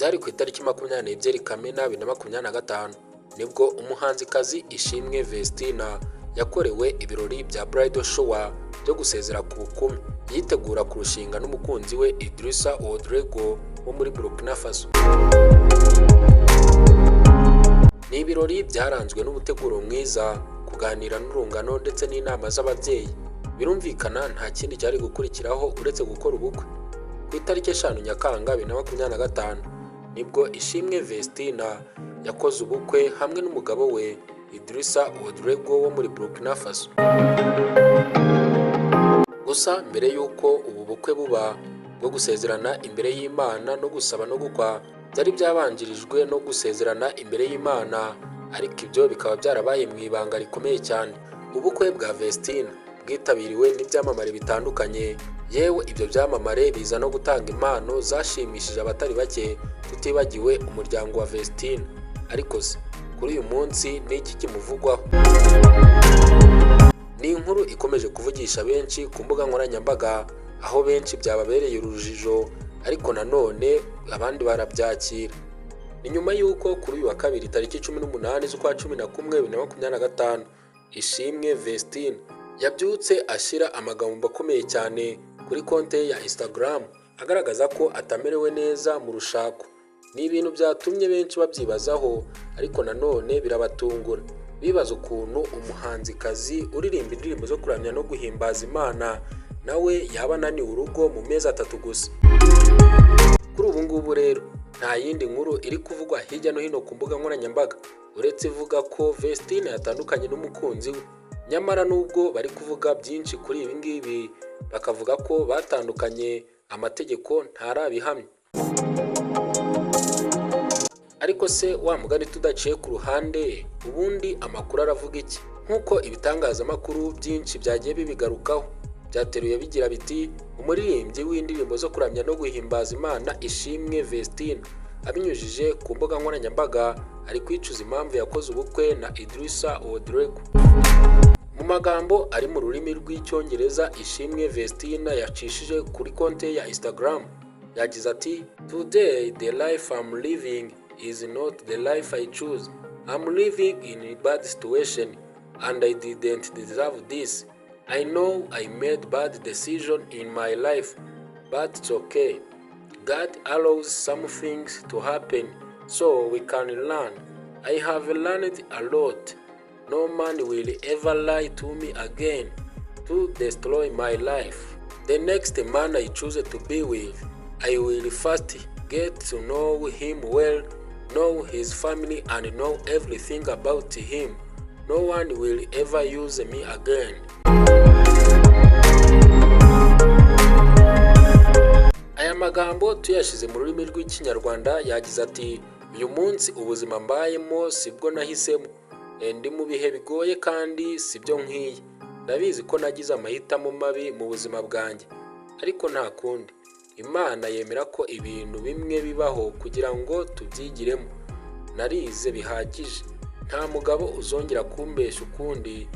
byari ku itariki 22 Kamena 2025 nibwo umuhanzikazi Ishimwe Vestina yakorewe ibirori bya bridal shower byo gusezera ku bukumi yitegura kurushinga n'umukunzi we Idrissa Oudrego wo muri Burkina Faso. Ni ibirori byaranzwe n'ubuteguro mwiza, kuganira n'urungano ndetse n'inama z'ababyeyi. Birumvikana nta kindi cyari gukurikiraho uretse gukora ubukwe. Ku itariki 5 Nyakanga 2025 nibwo Ishimwe Vestina yakoze ubukwe hamwe n'umugabo we Idrissa Oudrego wo muri Burkina Faso. Gusa mbere yuko ubu bukwe buba bwo gusezerana imbere y'Imana no gusaba no gukwa, byari byabanjirijwe no gusezerana imbere y'Imana, ariko ibyo bikaba byarabaye mu ibanga rikomeye cyane. Ubukwe bwa Vestina bwitabiriwe n'ibyamamare bitandukanye, yewe ibyo byamamare biza no gutanga impano zashimishije abatari bake, tutibagiwe umuryango wa Vestina. Ariko se kuri uyu munsi ni iki kimuvugwaho? Ni inkuru ikomeje kuvugisha benshi ku mbuga nkoranyambaga, aho benshi byababereye urujijo, ariko nanone abandi barabyakira. Ni nyuma y'uko kuri uyu wa kabiri tariki 18 z'ukwa 11 2025 Ishimwe Vestina yabyutse ashyira amagambo akomeye cyane kuri konte ya Instagram agaragaza ko atamerewe neza mu rushako. Ni ibintu byatumye benshi babyibazaho, ariko nanone birabatungura, bibaza ukuntu umuhanzikazi uririmba indirimbo zo kuramya no guhimbaza Imana nawe yaba ananiwe urugo mu mezi 3 gusa. Kuri ubu ngubu rero nta yindi nkuru iri kuvugwa hirya no hino ku mbuga nkoranyambaga uretse ivuga ko Vestina yatandukanye n'umukunzi we. Nyamara nubwo bari kuvuga byinshi kuri ibi ngibi, bakavuga ko batandukanye, amategeko ntarabihamya. Ariko se wa mugani tudaciye ku ruhande, ubundi amakuru aravuga iki? Nk'uko ibitangazamakuru byinshi byagiye bibigarukaho, byateruye bigira biti umuririmbyi w'indirimbo zo kuramya no guhimbaza Imana Ishimwe Vestina abinyujije ku mbuga nkoranyambaga ari kwicuza impamvu yakoze ubukwe na Idrissa Oudrego. Mu magambo ari mu rurimi rw'Icyongereza, Ishimwe Vestina yacishije kuri konte ya Instagram yagize ati, "Today the life I'm living is not the life I choose. I'm living in a bad situation and I didn't deserve this. I know I made bad decision in my life, but it's okay. God allows some things to happen so we can learn. I have learned a lot. No man will ever lie to me again to destroy my life. The next man I choose to be with, I will first get to know him well, know his family and know everything about him. No one will ever use me again." Aya magambo tuyashize mu rurimi rw'Ikinyarwanda yagize ati, "Uyu munsi ubuzima mbayemo sibwo nahisemo. Ndi mu bihe bigoye kandi sibyo nkwiye. Ndabizi ko nagize amahitamo mabi mu buzima bwanjye, ariko nta kundi. Imana yemera ko ibintu bimwe bibaho kugira ngo tubyigiremo. Narize bihagije. Nta mugabo uzongera kumbesha ukundi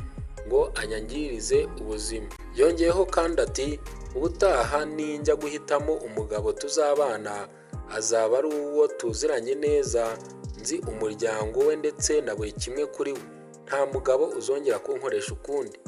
ngo anyangirize ubuzima." Yongeyeho kandi ati, "Ubutaha ninjya guhitamo umugabo tuzabana, azaba ari uwo tuziranye neza, nzi umuryango we ndetse na buri kimwe kuri we. Nta mugabo uzongera kunkoresha ukundi."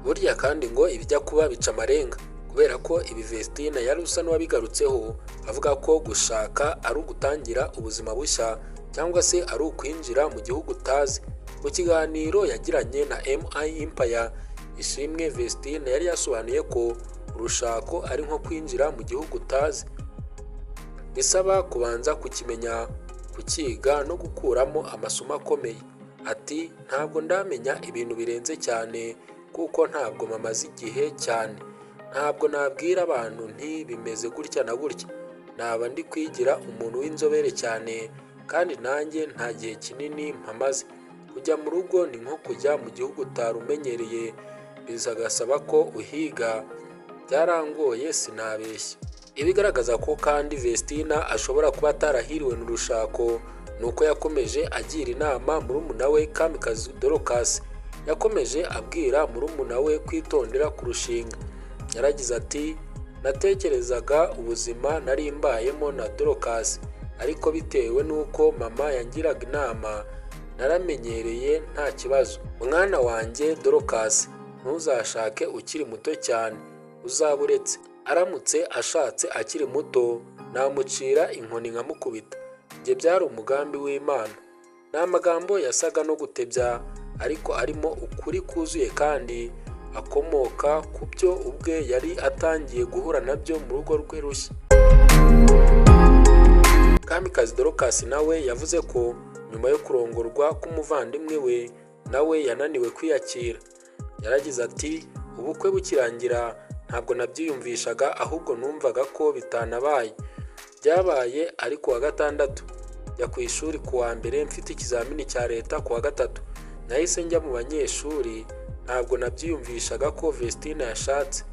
Burya kandi ngo ibijya kuba bica amarenga, kubera ko ibi Vestina yari usa n'uwabigarutseho avuga ko gushaka ari ugutangira ubuzima bushya cyangwa se ari ukwinjira mu gihugu utazi. Mu kiganiro yagiranye na MI Empire, Ishimwe Vestina yari yasobanuye ko urushako ari nko kwinjira mu gihugu utazi, bisaba kubanza kukimenya, kukiga no gukuramo amasomo akomeye. Ati, "Ntabwo ndamenya ibintu birenze cyane kuko ntabwo mamaze igihe cyane. Ntabwo nabwira abantu nti bimeze gutya na gutya. Naba ndi kwigira umuntu w'inzobere cyane, kandi nanjye nta gihe kinini mpamaze. Kujya mu rugo ni nko kujya mu gihugu utarumenyereye, bizagasaba ko uhiga. Byarangoye sinabeshya." Ibigaragaza ko kandi Vestina ashobora kuba atarahiriwe n'urushako nuko yakomeje agira inama murumuna we Kamikazi Dorcas. Yakomeje abwira murumuna we kwitondera kurushinga. Yaragize ati, natekerezaga ubuzima nari mbayemo na Dorcas, ariko bitewe n'uko mama yangiraga inama naramenyereye nta kibazo. Mwana wanjye Dorcas, ntuzashake ukiri muto cyane, uzaba uretse. Aramutse ashatse akiri muto namucira inkoni nkamukubita. Ibyo byari umugambi w'Imana. Ni amagambo yasaga no gutebya, ariko arimo ukuri kuzuye kandi akomoka ku byo ubwe yari atangiye guhura nabyo mu rugo rwe rushya. Kamikazi Dorcas nawe yavuze ko nyuma yo kurongorwa k'umuvandimwe we nawe yananiwe kwiyakira. Yaragize ati, ubukwe bukirangira ntabwo nabyiyumvishaga, ahubwo numvaga ko bitanabaye. Byabaye ari kuwa gatandatu, njya ku ishuri kuwa mbere mfite ikizamini cya leta kuwa gatatu. Nahise njya mu banyeshuri, ntabwo nabyiyumvishaga ko Vestina yashatse.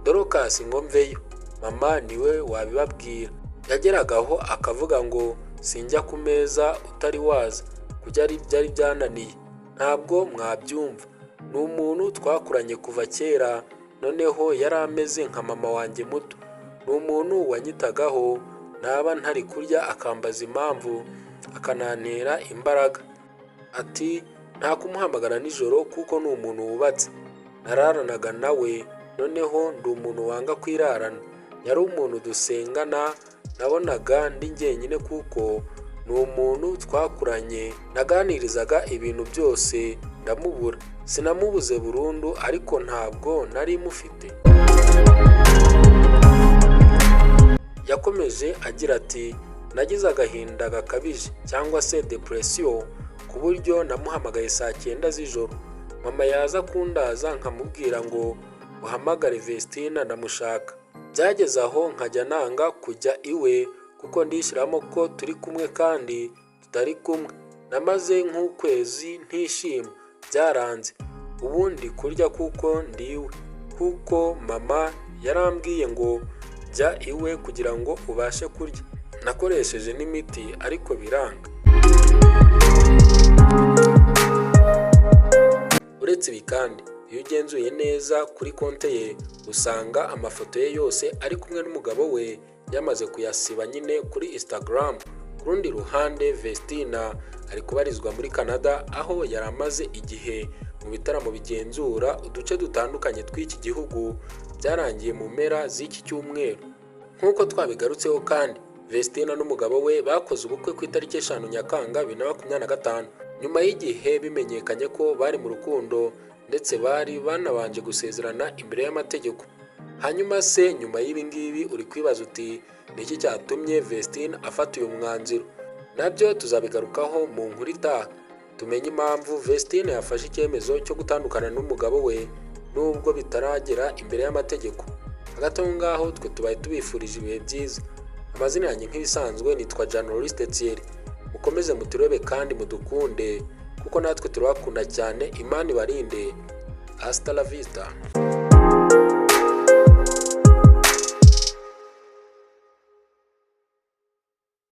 Dorcas ngo mveyo, mama niwe wabibabwira. Yageragaho akavuga ngo sinjya ku meza utari waza, kujya byari byananiye, ntabwo mwabyumva. Ni umuntu twakuranye kuva kera, noneho yari ameze nka mama wanjye muto. Ni umuntu wanyitagaho, naba ntari kurya akambaza impamvu, akanantera imbaraga. Ati nta kumuhamagara nijoro kuko ni umuntu wubatse. Nararanaga nawe, noneho ndi umuntu wanga kwirarana. Yari umuntu dusengana, nabonaga ndi njyenyine kuko ni umuntu twakuranye. Naganirizaga ibintu byose ndamubura. Sinamubuze burundu, ariko ntabwo nari mufite. Yakomeje agira ati, nagize agahinda gakabije cyangwa se depression ku buryo namuhamagaye saa 9 z'ijoro. Mama yaza kundaza nkamubwira ngo uhamagare Vestina ndamushaka. Byageze aho nkajya nanga kujya iwe kuko ndishyiramo ko turi kumwe kandi tutari kumwe. Namaze nk'ukwezi ntishima, byaranze. Ubundi kurya kuko ndiwe, kuko mama yarambwiye ngo jya iwe kugira ngo ubashe kurya. Nakoresheje n'imiti ariko biranga. Uretse ibi kandi, iyo ugenzuye neza kuri konte ye usanga amafoto ye yose ari kumwe n'umugabo we yamaze kuyasiba nyine kuri Instagram. Ku rundi ruhande Vestina ari kubarizwa muri Canada, aho yari amaze igihe mu bitaramo bigenzura uduce dutandukanye tw'iki gihugu byarangiye mu mpera z'iki cyumweru. Nk'uko twabigarutseho kandi, Vestina n'umugabo we bakoze ubukwe ku itariki 5 Nyakanga 2025, nyuma y'igihe bimenyekanye ko bari mu rukundo ndetse bari banabanje gusezerana imbere y'amategeko. Hanyuma se nyuma y'ibi ngibi uri kwibaza uti niki cyatumye Vestina afata uyu mwanzuro? Nabyo tuzabigarukaho mu nkuru itaha, tumenye impamvu Vestina yafashe icyemezo cyo gutandukana n'umugabo we nubwo bitaragera imbere y'amategeko. Hagati aho ngaho twe tubaye tubifurije ibihe byiza. Amazina yanjye nk'ibisanzwe nitwa Journaliste Thierry. Mukomeze muturebe kandi mudukunde kuko natwe turabakunda cyane. Imana ibarinde. Hasta la vista.